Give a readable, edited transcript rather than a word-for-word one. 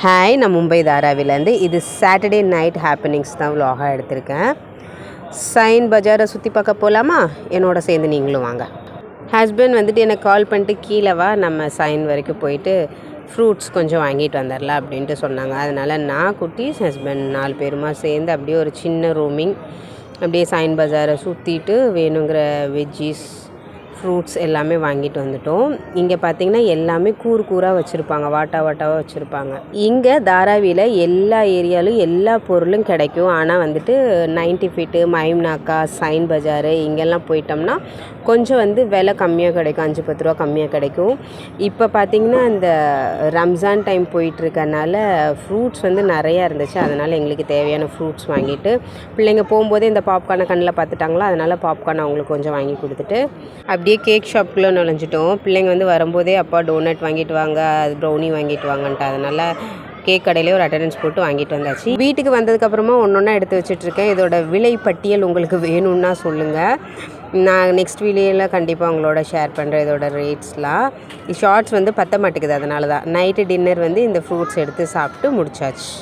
Hi, நான் மும்பை தாராவிலேருந்து. இது Saturday night happenings தான் vlog-ஆ எடுத்திருக்கேன். சைன் பஜாரை சுற்றி பார்க்க போகலாமா? என்னோட சேர்ந்து நீங்களும் வாங்க. ஹஸ்பண்ட் வந்துட்டு எனக்கு கால் பண்ணிட்டு கீழே வா, நம்ம சைன் வரைக்கும் போயிட்டு ஃப்ரூட்ஸ் கொஞ்சம் வாங்கிட்டு வந்துடலாம் அப்படின்ட்டு சொன்னாங்க. அதனால் நான் குட்டீஸ் ஹஸ்பண்ட் 4 பேருமா சேர்ந்து அப்படியே ஒரு சின்ன ரூமிங் அப்படியே சைன் பஜாரை சுற்றிட்டு வேணுங்கிற வெஜ்ஜீஸ் ஃப்ரூட்ஸ் எல்லாமே வாங்கிட்டு வந்துட்டோம். இங்கே பார்த்திங்கன்னா எல்லாமே கூறாக வச்சுருப்பாங்க, வாட்டாவாக வச்சுருப்பாங்க. இங்கே தாராவியில் எல்லா ஏரியாலும் எல்லா பொருளும் கிடைக்கும். ஆனால் வந்துட்டு 90 ஃபீட்டு, மைம்நாக்கா, சைன் பஜாரு இங்கெல்லாம் போயிட்டோம்னா கொஞ்சம் விலை கம்மியாக கிடைக்கும், 5-10 ரூபா கம்மியாக கிடைக்கும். இப்போ பார்த்திங்கன்னா இந்த ரம்ஜான் டைம் போயிட்டுருக்கனால ஃப்ரூட்ஸ் நிறையா இருந்துச்சு. அதனால் எங்களுக்கு தேவையான ஃப்ரூட்ஸ் வாங்கிட்டு பிள்ளைங்க போகும்போதே இந்த பாப்கார்னை கண்ணில் பார்த்துட்டாங்களோ, அதனால் பாப்கார்ன் அவங்களுக்கு கொஞ்சம் வாங்கி கொடுத்துட்டு அப்படியே கேக் ஷாப்புக்குள்ளே நுழைஞ்சிட்டோம். பிள்ளைங்க வரும்போதே அப்பா டோனட் வாங்கிட்டு வாங்க, அது ப்ரௌனி வாங்கிட்டு வாங்கன்ட்டு, அதனால் கேக் கடையிலே ஒரு அட்டெண்டன்ஸ் போட்டு வாங்கிட்டு வந்தாச்சு. வீட்டுக்கு வந்ததுக்கப்புறமா ஒன்றா எடுத்து வச்சுட்ருக்கேன். இதோட விலை பட்டியல் உங்களுக்கு வேணும்னா சொல்லுங்கள், நான் நெக்ஸ்ட் வீடியோவில் கண்டிப்பாக உங்களோட ஷேர் பண்ணுறேன் இதோட ரேட்ஸ்லாம். ஷார்ட்ஸ் பத்த மாட்டேங்குது, அதனால தான் நைட்டு டின்னர் இந்த ஃப்ரூட்ஸ் எடுத்து சாப்பிட்டு முடிச்சாச்சு.